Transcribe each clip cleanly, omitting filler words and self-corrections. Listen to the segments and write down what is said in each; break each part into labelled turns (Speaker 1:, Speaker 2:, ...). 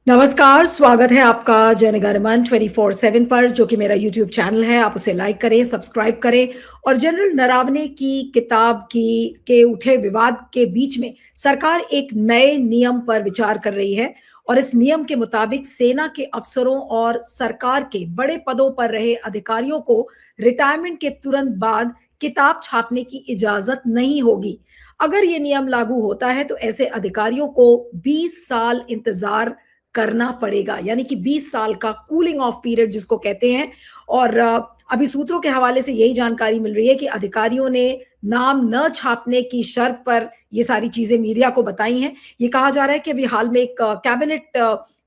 Speaker 1: नमस्कार, स्वागत है आपका जनगणमन 24/7 पर, जो कि मेरा यूट्यूब चैनल है। आप उसे लाइक करें, सब्सक्राइब करें। और जनरल नरावने की किताब की के उठे विवाद के बीच में सरकार एक नए नियम पर विचार कर रही है। और इस नियम के मुताबिक सेना के अफसरों और सरकार के बड़े पदों पर रहे अधिकारियों को रिटायरमेंट के तुरंत बाद किताब छापने की इजाजत नहीं होगी। अगर ये नियम लागू होता है तो ऐसे अधिकारियों को 20 साल इंतजार करना पड़ेगा, यानी कि 20 साल का कूलिंग ऑफ पीरियड जिसको कहते हैं। और अभी सूत्रों के हवाले से यही जानकारी मिल रही है कि अधिकारियों ने नाम न छापने की शर्त पर ये सारी चीजें मीडिया को बताई हैं। ये कहा जा रहा है कि अभी हाल में एक कैबिनेट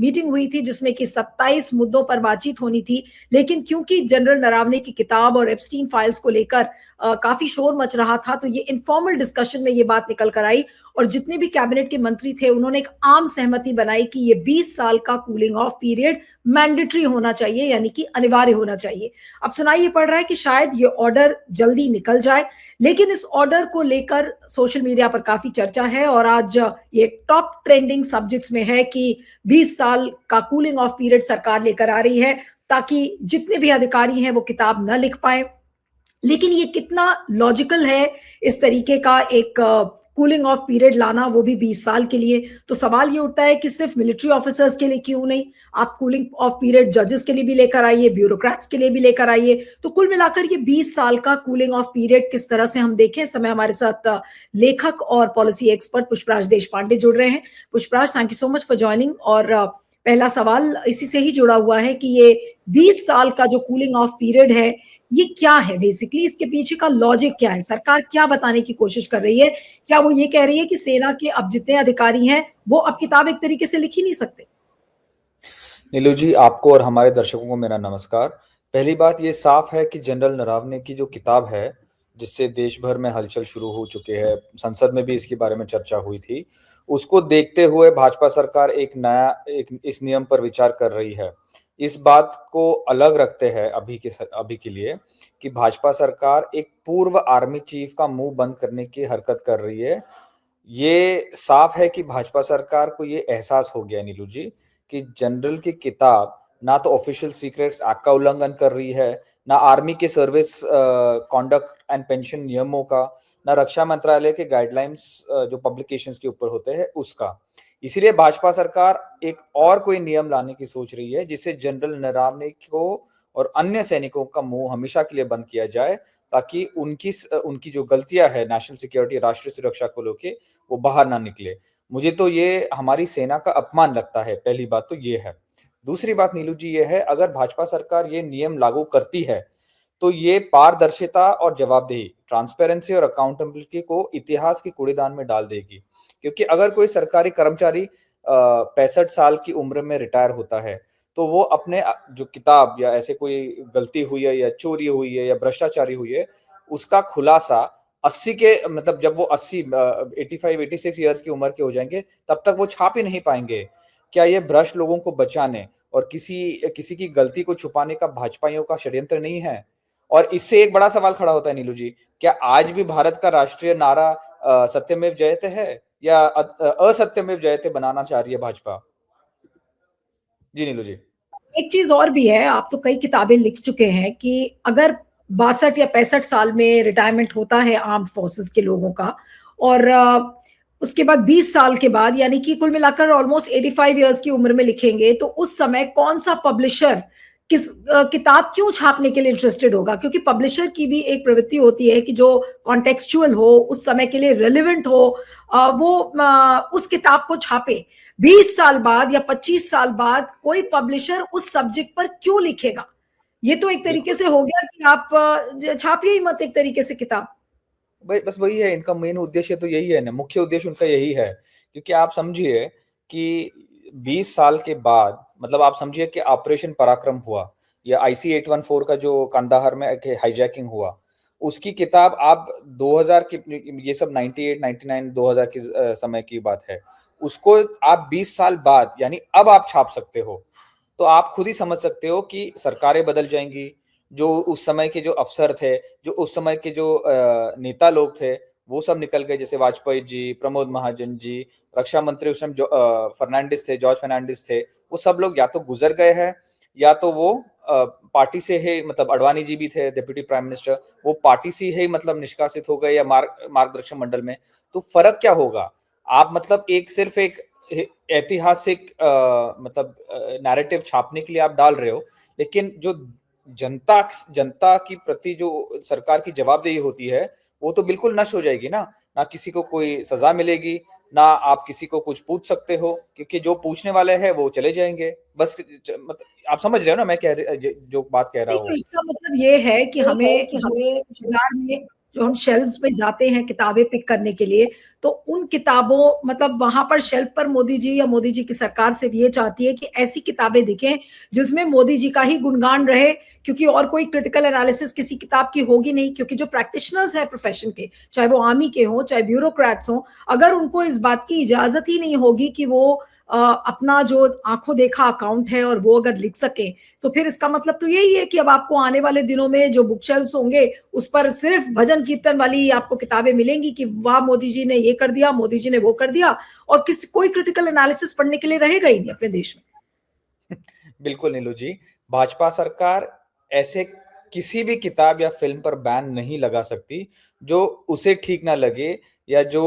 Speaker 1: मीटिंग हुई थी जिसमें कि 27 मुद्दों पर बातचीत होनी थी। लेकिन क्योंकि जनरल नरावने की किताब और एप्स्टीन फाइल्स को लेकर काफी शोर मच रहा था, तो ये इनफॉर्मल डिस्कशन में ये बात निकल कर आई। और जितने भी कैबिनेट के मंत्री थे उन्होंने एक आम सहमति बनाई कि ये 20 साल का कूलिंग ऑफ पीरियड मैंडेटरी होना चाहिए, यानी कि अनिवार्य होना चाहिए। अब सुनाई ये पड़ रहा है कि शायद ये ऑर्डर जल्दी निकल जाए, लेकिन इस ऑर्डर को लेकर सोशल मीडिया पर काफी चर्चा है। और आज ये टॉप ट्रेंडिंग सब्जेक्ट्स में है कि 20 साल का कूलिंग ऑफ पीरियड सरकार लेकर आ रही है ताकि जितने भी अधिकारी हैं वो किताब न लिख पाए। लेकिन ये कितना लॉजिकल है इस तरीके का एक कूलिंग ऑफ पीरियड लाना, वो भी 20 साल के लिए? तो सवाल ये उठता है कि सिर्फ मिलिट्री ऑफिसर्स के लिए क्यों नहीं, आप कूलिंग ऑफ पीरियड जजेस के लिए भी लेकर आइए, ब्यूरोक्रेट्स के लिए भी लेकर आइए। तो कुल मिलाकर ये 20 साल का कूलिंग ऑफ पीरियड किस तरह से हम देखें। इस समय हमारे साथ लेखक और पॉलिसी एक्सपर्ट पुष्पराज देशपांडे जुड़ रहे हैं। Pushpraj, thank you so much for joining. और पहला सवाल इसी से ही जुड़ा हुआ है कि ये 20 साल का जो कूलिंग ऑफ पीरियड है, ये क्या है बेसिकली, इसके पीछे का लॉजिक क्या है, सरकार क्या बताने की कोशिश कर रही है? क्या वो ये कह रही है कि सेना के अब जितने अधिकारी हैं वो अब किताब एक तरीके से लिख ही नहीं सकते?
Speaker 2: नीलू जी, आपको और हमारे दर्शकों को मेरा नमस्कार। पहली बात ये साफ है कि जनरल नरावने की जो किताब है, जिससे देश भर में हलचल शुरू हो चुके हैं, संसद में भी इसके बारे में चर्चा हुई थी, उसको देखते हुए भाजपा सरकार एक इस नियम पर विचार कर रही है। इस बात को अलग रखते हैं अभी के लिए कि भाजपा सरकार एक पूर्व आर्मी चीफ का मुंह बंद करने की हरकत कर रही है। ये साफ है कि भाजपा सरकार को ये एहसास हो गया नीलू जी कि जनरल की किताब ना तो ऑफिशियल सीक्रेट्स एक्ट का उल्लंघन कर रही है, ना आर्मी के सर्विस कॉन्डक्ट एंड पेंशन नियमों का, ना रक्षा मंत्रालय के गाइडलाइंस जो पब्लिकेशंस के ऊपर होते हैं उसका। इसीलिए भाजपा सरकार एक और कोई नियम लाने की सोच रही है जिससे जनरल नरवणे को और अन्य सैनिकों का मुंह हमेशा के लिए बंद किया जाए, ताकि उनकी जो गलतियां है नेशनल सिक्योरिटी, राष्ट्रीय सुरक्षा को लेके, वो बाहर ना निकले। मुझे तो ये हमारी सेना का अपमान लगता है। पहली बात तो ये है। दूसरी बात नीलू जी ये है, अगर भाजपा सरकार ये नियम लागू करती है तो ये पारदर्शिता और जवाबदेही, ट्रांसपेरेंसी और अकाउंटेबिलिटी को इतिहास की कूड़ेदान में डाल देगी। क्योंकि अगर कोई सरकारी कर्मचारी 65 साल की उम्र में रिटायर होता है तो वो अपने जो किताब या ऐसे कोई गलती हुई है या चोरी हुई है या भ्रष्टाचारी हुई है, उसका खुलासा 80 के मतलब जब वो 85-86 ईयर्स की उम्र के हो जाएंगे तब तक वो छाप ही नहीं पाएंगे। क्या ये भ्रष्ट लोगों को बचाने और किसी किसी की गलती को छुपाने का भाजपाइयों का षड्यंत्र नहीं है? और इससे एक बड़ा सवाल खड़ा होता है नीलू जी, क्या आज भी भारत का राष्ट्रीय नारा सत्यमेव जयते है या असत्यमेव जयते बनाना चाह रही है भाजपा? जी नीलू जी।
Speaker 1: एक चीज और भी है, आप तो कई किताबें लिख चुके हैं कि अगर 62 या 65 साल में रिटायरमेंट होता है आर्म फोर्सेस के लोगों का, और उसके बाद 20 साल के बाद, यानी कि कुल मिलाकर ऑलमोस्ट 85 ईयर्स की उम्र में लिखेंगे, तो उस समय कौन सा पब्लिशर किस किताब क्यों छापने के लिए इंटरेस्टेड होगा? क्योंकि पब्लिशर की भी एक प्रवृत्ति होती है कि जो कॉन्टेक्सचुअल हो, उस समय के लिए रेलिवेंट हो, वो उस किताब को छापे। 20 साल बाद या 25 साल बाद कोई पब्लिशर उस सब्जेक्ट पर क्यों लिखेगा? ये तो एक तरीके
Speaker 2: बिल्कुल।
Speaker 1: से हो गया कि आप छापिए ही मत एक तरीके से किताब।
Speaker 2: भाई बस वही है, इनका मेन उद्देश्य तो यही है ना, मुख्य उद्देश्य उनका यही है। क्योंकि आप समझिए कि 20 साल के बाद, मतलब आप समझिए कि ऑपरेशन पराक्रम हुआ या IC 814 का जो कंदाहार में हाईजैकिंग हुआ, उसकी किताब आप 2000 की, ये सब 98 99 2000 के समय की बात है, उसको आप 20 साल बाद यानी अब आप छाप सकते हो। तो आप खुद ही समझ सकते हो कि सरकारें बदल जाएंगी, जो उस समय के जो अफसर थे, जो उस समय के जो नेता लोग थे, वो सब निकल गए, जैसे वाजपेयी जी, प्रमोद महाजन जी, रक्षा मंत्री उस समय जो फर्नांडिस थे, जॉर्ज फर्नांडिस थे, वो सब लोग या तो गुजर गए हैं या तो वो पार्टी से ही, मतलब अडवाणी जी भी थे डिप्टी प्राइम मिनिस्टर, वो पार्टी से ही मतलब निष्कासित हो गए या मार्गदर्शक मंडल में। तो फर्क क्या होगा? आप मतलब एक सिर्फ एक ऐतिहासिक मतलब नैरेटिव छापने के लिए आप डाल रहे हो, लेकिन जो जनता जनता की प्रति जो सरकार की जवाबदेही होती है वो तो बिल्कुल नष्ट हो जाएगी ना। ना किसी को कोई सजा मिलेगी, ना आप किसी को कुछ पूछ सकते हो, क्योंकि जो पूछने वाले हैं वो चले जाएंगे। बस मतलब आप समझ रहे हो ना मैं जो बात कह रहा
Speaker 1: नहीं, तो
Speaker 2: हूँ।
Speaker 1: इसका मतलब ये है कि
Speaker 2: ये है
Speaker 1: हमें
Speaker 2: कि
Speaker 1: जो
Speaker 2: हमें
Speaker 1: बाजार में जो हम शेल्व्स पे जाते हैं किताबें पिक करने के लिए, तो उन किताबों मतलब वहां पर शेल्फ पर मोदी जी या मोदी जी की सरकार सिर्फ ये चाहती है कि ऐसी किताबें दिखें जिसमें मोदी जी का ही गुणगान रहे, क्योंकि और कोई क्रिटिकल एनालिसिस किसी किताब की होगी नहीं। क्योंकि जो प्रैक्टिशनर्स हैं प्रोफेशन के, चाहे वो आर्मी के हों चाहे ब्यूरोक्रेट्स हों, अगर उनको इस बात की इजाजत ही नहीं होगी कि वो अपना जो आंखों देखा अकाउंट है और वो अगर लिख सके, तो फिर इसका मतलब तो यही है कि अब आपको आने वाले दिनों में जो बुक शेल्फ्स होंगे उस पर सिर्फ भजन कीर्तन वाली आपको किताबें मिलेंगी कि वाह मोदी जी ने ये कर दिया, मोदी जी ने वो कर दिया, और कोई क्रिटिकल एनालिसिस पढ़ने के लिए रहेगा ही नहीं अपने देश में।
Speaker 2: बिल्कुल नीलू जी, भाजपा सरकार ऐसे किसी भी किताब या फिल्म पर बैन नहीं लगा सकती जो उसे ठीक ना लगे या जो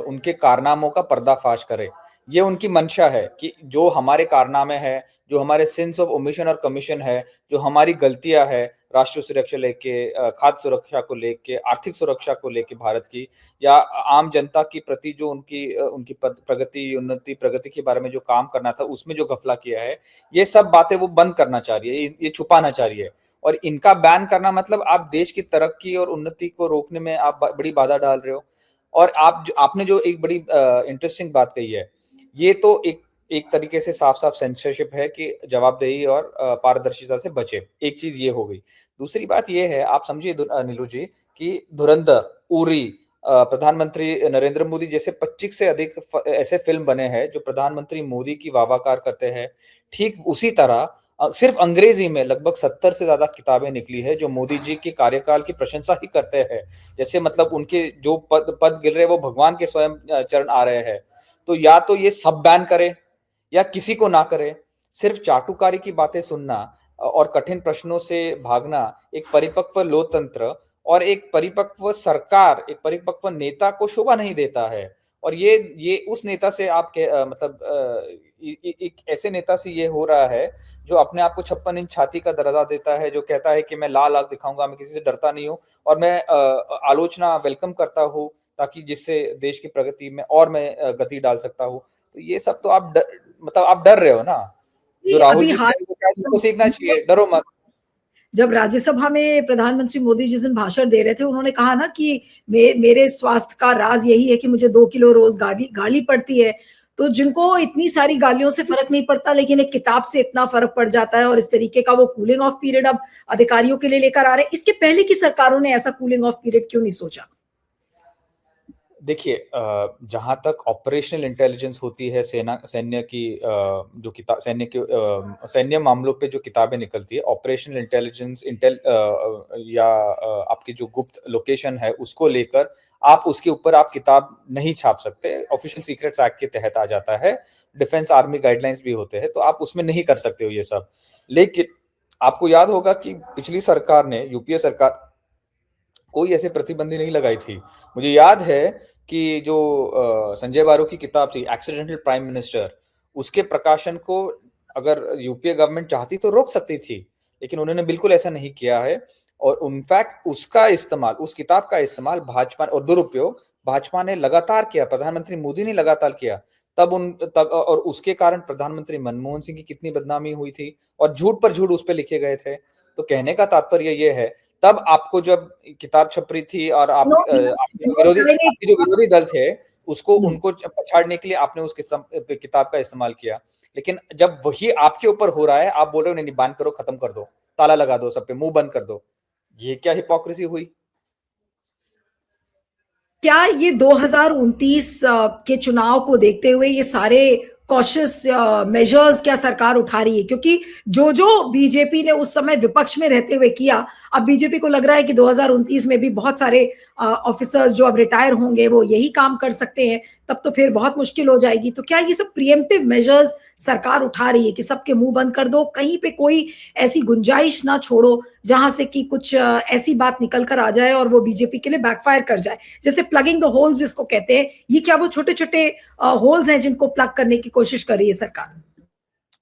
Speaker 2: उनके कारनामों का पर्दाफाश करे। ये उनकी मंशा है कि जो हमारे कारनामे हैं, जो हमारे सिंस ऑफ ओमिशन और कमीशन है, जो हमारी गलतियां है राष्ट्रीय सुरक्षा लेके, खाद्य सुरक्षा को लेके, आर्थिक सुरक्षा को लेके भारत की, या आम जनता की प्रति जो उनकी प्रगति, उन्नति, प्रगति के बारे में जो काम करना था उसमें जो घपला किया है, ये सब बातें वो बंद करना चाह रही है, ये छुपाना चाह रही है। और इनका बैन करना मतलब आप देश की तरक्की और उन्नति को रोकने में आप बड़ी बाधा डाल रहे हो। और आपने जो एक बड़ी इंटरेस्टिंग बात कही है, ये तो एक तरीके से साफ साफ सेंसरशिप है कि जवाबदेही और पारदर्शिता से बचे। एक चीज ये हो गई। दूसरी बात ये है, आप समझिए नीलू जी, कि धुरंधर, उरी, प्रधानमंत्री नरेंद्र मोदी जैसे 25 से अधिक ऐसे फिल्म बने हैं जो प्रधानमंत्री मोदी की वाहवाकार करते हैं। ठीक उसी तरह सिर्फ अंग्रेजी में लगभग 70 से ज्यादा किताबें निकली है जो मोदी जी के कार्यकाल की प्रशंसा ही करते हैं। जैसे मतलब उनके जो पद गिर रहे वो भगवान के स्वयं चरण आ रहे हैं। तो या तो ये सब बैन करे या किसी को ना करे। सिर्फ चाटुकारी की बातें सुनना और कठिन प्रश्नों से भागना एक परिपक्व लोकतंत्र और एक परिपक्व सरकार, एक परिपक्व नेता को शोभा नहीं देता है। और ये उस नेता से आप मतलब एक ऐसे नेता से ये हो रहा है जो अपने आप को 56 इंच छाती का दर्जा देता है, जो कहता है कि मैं लाल आग दिखाऊंगा, मैं किसी से डरता नहीं हूं, और मैं आलोचना वेलकम करता हूं ताकि जिससे देश की प्रगति में और मैं गति डाल सकता हूं। तो ये सब तो मतलब आप डर रहे हो ना। जो राहुल
Speaker 1: अभी
Speaker 2: जी
Speaker 1: हाल
Speaker 2: कह रहे हैं वो क्या, उनको सीखना चाहिए, डरो मत।
Speaker 1: जब राज्यसभा में प्रधानमंत्री मोदी जिस दिन भाषण दे रहे थे, उन्होंने कहा ना कि मेरे स्वास्थ्य का राज यही है कि मुझे 2 किलो रोज गाली पड़ती है। तो जिनको इतनी सारी गालियों से फर्क नहीं पड़ता, लेकिन एक किताब से इतना फर्क पड़ जाता है, और इस तरीके का वो कूलिंग ऑफ पीरियड अब अधिकारियों के लिए लेकर आ रहे हैं। इसके पहले की सरकारों ने ऐसा कूलिंग ऑफ पीरियड क्यों नहीं सोचा?
Speaker 2: देखिए, जहां तक ऑपरेशनल इंटेलिजेंस होती है, सैन्य की जो किताब सैन्य मामलों पे जो किताबें निकलती है, ऑपरेशनल इंटेलिजेंस या आपकी जो गुप्त लोकेशन है उसको लेकर आप उसके ऊपर आप किताब नहीं छाप सकते। ऑफिशियल सीक्रेट्स एक्ट के तहत आ जाता है। डिफेंस आर्मी गाइडलाइंस भी होते हैं, तो आप उसमें नहीं कर सकते हो ये सब। लेकिन आपको याद होगा कि पिछली सरकार ने, यूपीए सरकार, कोई ऐसे प्रतिबंधी नहीं लगाई थी। मुझे याद है कि जो संजय बारू की किताब थी एक्सीडेंटल प्राइम मिनिस्टर, उसके प्रकाशन को अगर यूपीए गवर्नमेंट चाहती तो रोक सकती थी, लेकिन उन्होंने बिल्कुल ऐसा नहीं किया है। और इनफैक्ट उसका इस्तेमाल, उस किताब का इस्तेमाल भाजपा और दुरुपयोग भाजपा ने लगातार किया, प्रधानमंत्री मोदी ने लगातार किया। तब और उसके कारण प्रधानमंत्री मनमोहन सिंह की कितनी बदनामी हुई थी और झूठ पर झूठ उस पर लिखे गए थे। तो कहने का तात्पर्य ये है, तब आपको जब किताब छप रही थी और आपके जो विरोधी दल थे उसको उनको पछाड़ने के लिए आपने उस किताब का इस्तेमाल किया। लेकिन जब वही आपके ऊपर हो रहा है, आप बोल रहे हो नहीं बैन करो, खत्म कर दो, ताला लगा दो, सब पे मुंह बंद कर दो। ये क्या हिपोक्रेसी हुई?
Speaker 1: क्या ये 2029 के चुनाव को देखते हुए ये सारे कॉशियस मेजर्स क्या सरकार उठा रही है? क्योंकि जो जो बीजेपी ने उस समय विपक्ष में रहते हुए किया, अब बीजेपी को लग रहा है कि 2029 में भी बहुत सारे ऑफिसर्स जो अब रिटायर होंगे वो यही काम कर सकते हैं, तब तो फिर बहुत मुश्किल हो जाएगी। तो क्या ये सब प्रिएम्प्टिव मेजर्स सरकार उठा रही है कि सबके मुंह बंद कर दो, कहीं पे कोई ऐसी गुंजाइश ना छोड़ो जहां से कि कुछ ऐसी बात निकल कर आ जाए और वो बीजेपी के लिए बैकफायर कर जाए, जैसे प्लगिंग द होल्स जिसको कहते हैं, ये क्या वो छोटे छोटे होल्स हैं जिनको प्लग करने की कोशिश कर रही है सरकार?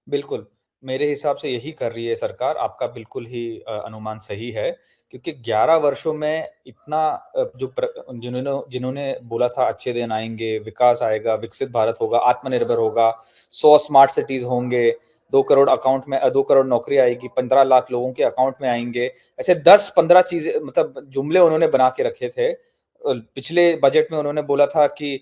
Speaker 2: बिल्कुल, मेरे हिसाब से यही कर रही है सरकार, आपका बिल्कुल ही अनुमान सही है, क्योंकि 11 वर्षों में इतना जो जिन्होंने जिन्होंने बोला था अच्छे दिन आएँगे, विकास आएगा, विकसित भारत होगा, आत्मनिर्भर होगा, 100 स्मार्ट सिटीज़ होंगे, 2 करोड़ अकाउंट में 2 करोड़ नौकरी आएगी, 15 लाख लोगों के अकाउंट में आएँगे, ऐसे 10-15 चीज़ें मतलब जुमले उन्होंने बना के रखे थे। पिछले बजट में उन्होंने बोला था कि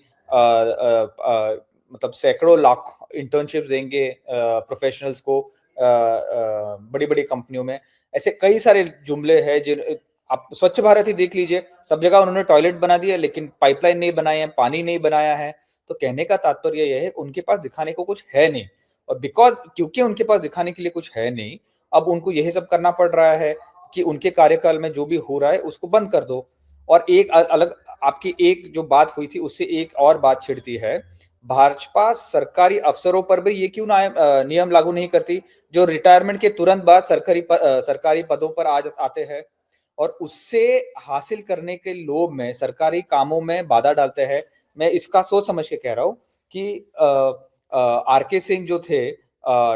Speaker 2: मतलब सैकड़ों लाख इंटर्नशिप्स देंगे प्रोफेशनल्स को बड़ी-बड़ी कंपनियों में। ऐसे कई सारे जुमले हैं जिन आप स्वच्छ भारत ही देख लीजिए, सब जगह उन्होंने टॉयलेट बना दिए लेकिन पाइपलाइन नहीं बनाए हैं, पानी नहीं बनाया है। तो कहने का तात्पर्य ये है उनके पास दिखाने को कुछ है नहीं और क्योंकि उनके पास दिखाने के लिए कुछ है नहीं, अब उनको यही सब करना पड़ रहा है कि उनके कार्यकाल में जो भी हो रहा है उसको बंद कर दो। और एक अलग आपकी एक जो बात हुई थी उससे एक और बात छिड़ती है। भाजपा सरकारी अफसरों पर भी ये क्यों नियम लागू नहीं करती जो रिटायरमेंट के तुरंत बाद सरकारी पदों पर आ आते हैं और उससे हासिल करने के लोभ में सरकारी कामों में बाधा डालते हैं। मैं इसका सोच समझ के कह रहा हूँ कि आर के सिंह जो थे,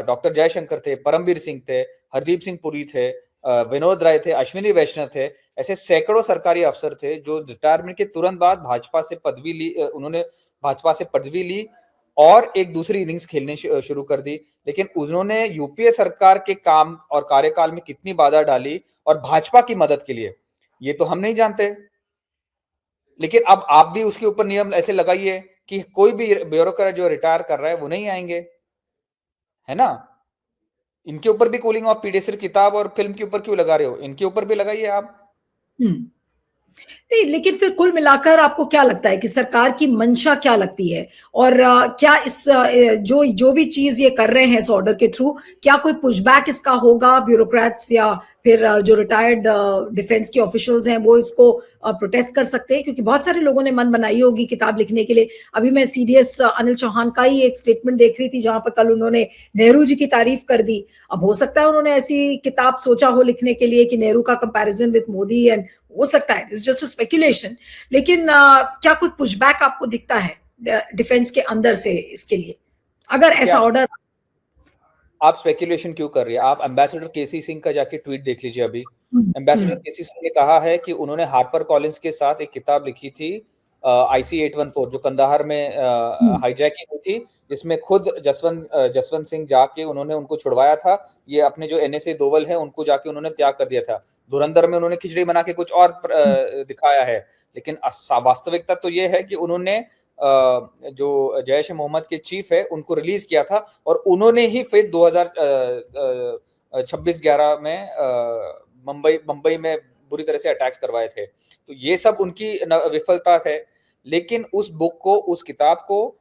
Speaker 2: डॉक्टर जयशंकर थे, परमवीर सिंह थे, हरदीप सिंह पुरी थे, विनोद राय थे, अश्विनी वैष्णव थे, ऐसे सैकड़ों सरकारी अफसर थे जो रिटायरमेंट के तुरंत बाद भाजपा से पदवी ली, उन्होंने भाजपा से पदवी ली और एक दूसरी इनिंग्स खेलने शुरू कर दी। लेकिन उन्होंने यूपीए सरकार के काम और कार्यकाल में कितनी बाधा डाली और भाजपा की मदद के लिए, ये तो हम नहीं जानते। लेकिन अब आप भी उसके ऊपर नियम ऐसे लगाइए कि कोई भी ब्यूरोक्रेट जो रिटायर कर रहा है वो नहीं आएंगे, है ना? इनके ऊपर भी कूलिंग ऑफ पीरियड सिर्फ किताब और फिल्म के ऊपर क्यों लगा रहे हो? इनके ऊपर भी लगाइए आप।
Speaker 1: हम्म। नहीं, लेकिन फिर कुल मिलाकर आपको क्या लगता है कि सरकार की मंशा क्या लगती है? और क्या इस जो जो भी चीज ये कर रहे हैं इस ऑर्डर के थ्रू, क्या कोई पुशबैक इसका होगा ब्यूरोक्रेट्स या फिर जो रिटायर्ड डिफेंस के ऑफिशियल्स हैं वो इसको प्रोटेस्ट कर सकते हैं? क्योंकि बहुत सारे लोगों ने मन बनाई होगी किताब लिखने के लिए। अभी मैं सीडीएस अनिल चौहान का ही एक स्टेटमेंट देख रही थी जहां पर कल उन्होंने नेहरू जी की तारीफ कर दी। अब हो सकता है उन्होंने ऐसी किताब सोचा हो लिखने के लिए कि नेहरू का कंपैरिजन विद मोदी, एंड हो सकता है इट्स जस्ट अ स्पेकुलेशन। लेकिन क्या कोई पुशबैक आपको दिखता है डिफेंस के अंदर से इसके लिए, अगर ऐसा ऑर्डर?
Speaker 2: आप स्पेकुलेशन क्यों कर रही है? आप एम्बेसडर केसी सिंह का जाके ट्वीट देख लीजिए अभी। एम्बेसडर केसी सिंह ने कहा है कि उन्होंने हार्पर कॉलिंस के साथ एक किताब लिखी थी आईसी 814 जो कंदाहार में हाईजैकिंग हुई थी, जिसमें खुद जसवंत सिंह जाके उन्होंने उनको छुड़वाया था। ये अपने जो एनएसए दोवल है उनको जाके उन्होंने त्याग कर दिया था। धुरंधर में उन्होंने खिचड़ी बना के कुछ और दिखाया है, लेकिन वास्तविकता तो ये है कि उन्होंने जो जैश ए मोहम्मद के चीफ है उनको रिलीज किया था और उन्होंने ही फिर 2026-11 में मुंबई में बुरी तरह से अटैक्स करवाए थे। तो ये सब उनकी विफलता है। लेकिन उस बुक को, उस किताब को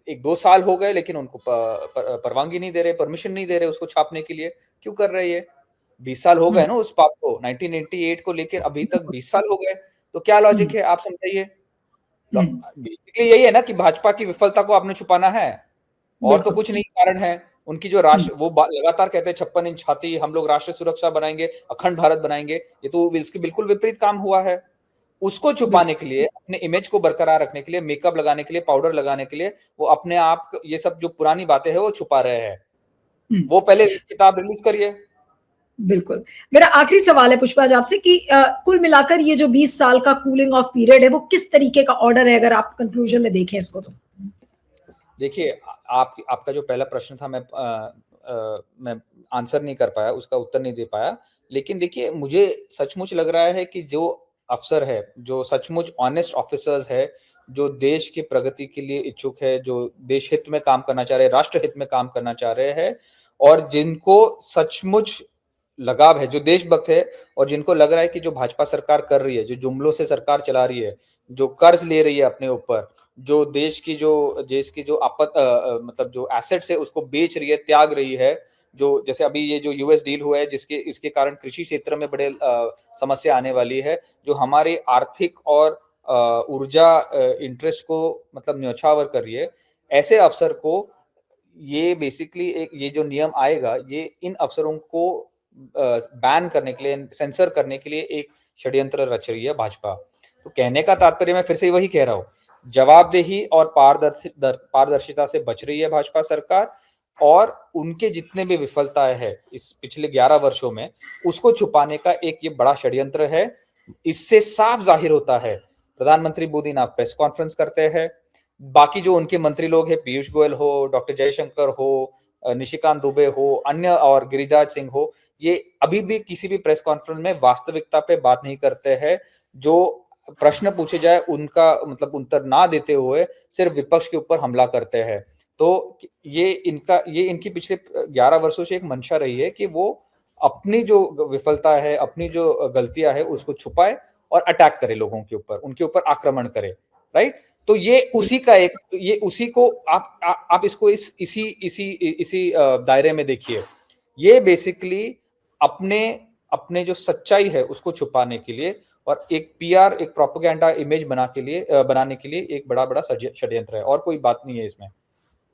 Speaker 2: 1-2 साल हो गए लेकिन उनको परवानगी नहीं दे रहे, परमिशन नहीं दे रहे उसको छापने के लिए। क्यों कर रहे ये? 20 साल हो गए ना उस बात को, 1988 को लेकर अभी तक 20 साल हो गए। तो क्या लॉजिक है, आप समझाइए। बेसिकली यही है ना कि भाजपा की विफलता को आपने छुपाना है और तो कुछ नहीं कारण है। उनकी जो राष्ट्र वो लगातार कहते हैं 56 इंच छाती, हम लोग राष्ट्र सुरक्षा बनाएंगे, अखंड भारत बनाएंगे। ये तो इसके बिल्कुल विपरीत काम हुआ है। उसको छुपाने के लिए, अपने इमेज को बरकरार रखने के लिए, मेकअप लगाने के लिए, पाउडर लगाने के लिए वो अपने आप ये सब जो पुरानी बातें हैं वो छुपा रहे हैं। वो पहले किताब रिलीज करिए।
Speaker 1: बिल्कुल। मेरा आखिरी सवाल है पुष्पराज आपसे कि कुल मिलाकर ये जो 20 साल का कूलिंग ऑफ पीरियड है वो किस तरीके का ऑर्डर है, अगर आप कंक्लूजन में देखें इसको तो?
Speaker 2: देखिए, आपका जो पहला प्रश्न था मैं आंसर नहीं कर पाया, उसका उत्तर नहीं दे पाया। लेकिन देखिए, मुझे सचमुच लग रहा है कि जो अफसर है, जो सचमुच ऑनेस्ट ऑफिसर्स है, जो देश की प्रगति के लिए इच्छुक है, जो देश हित में काम करना चाह रहे हैं, राष्ट्र हित में काम करना चाह रहे हैं और जिनको सचमुच लगाव है, जो देशभक्त है और जिनको लग रहा है कि जो भाजपा सरकार कर रही है, जो जुमलों से सरकार चला रही है, जो कर्ज ले रही है अपने ऊपर, जो देश की जो मतलब जो एसेट्स है उसको बेच रही है, त्याग रही है, जो जैसे अभी ये जो यूएस डील हुआ है जिसके इसके कारण कृषि क्षेत्र में बड़े समस्या आने वाली है, जो हमारी आर्थिक और ऊर्जा इंटरेस्ट को मतलब न्यौछावर कर रही है। ऐसे अवसर को ये बेसिकली एक ये जो नियम आएगा, ये इन अवसरों को बैन करने के लिए, सेंसर करने के लिए एक षड्यंत्र रच रही है भाजपा। तो कहने का तात्पर्य मैं फिर से वही कह रहा हूँ, जवाबदेही और पारदर्शिता से बच रही है भाजपा सरकार, और उनके जितने भी विफलताएं हैं इस पिछले 11 वर्षों में, उसको छुपाने का एक ये बड़ा षड्यंत्र है। इससे साफ जाहिर होता है, प्रधानमंत्री मोदी ना प्रेस कॉन्फ्रेंस करते हैं, बाकी जो उनके मंत्री लोग हैं, पीयूष गोयल हो, डॉक्टर जयशंकर हो, निशिकांत दुबे हो, अन्य और गिरिराज सिंह हो, ये अभी भी किसी भी प्रेस कॉन्फ्रेंस में वास्तविकता पे बात नहीं करते हैं। जो प्रश्न पूछे जाए उनका मतलब उत्तर ना देते हुए सिर्फ विपक्ष के ऊपर हमला करते हैं। तो ये इनकी पिछले 11 वर्षों से एक मंशा रही है कि वो अपनी जो विफलता है, अपनी जो गलतियां है, उसको छुपाए और अटैक करे लोगों के ऊपर, उनके ऊपर आक्रमण करे, राइट? तो ये उसी का एक ये उसी को आप इसको इसी दायरे में देखिए। ये बेसिकली अपने अपने जो सच्चाई है उसको छुपाने के लिए और एक पीआर, एक प्रोपेगेंडा इमेज बनाने के लिए एक बड़ा षड्यंत्र है, और कोई बात नहीं है इसमें।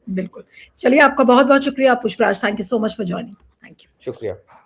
Speaker 1: बिल्कुल। चलिए, आपका बहुत-बहुत शुक्रिया Pushpraj. Thank you so much for joining. Thank you.
Speaker 2: शुक्रिया।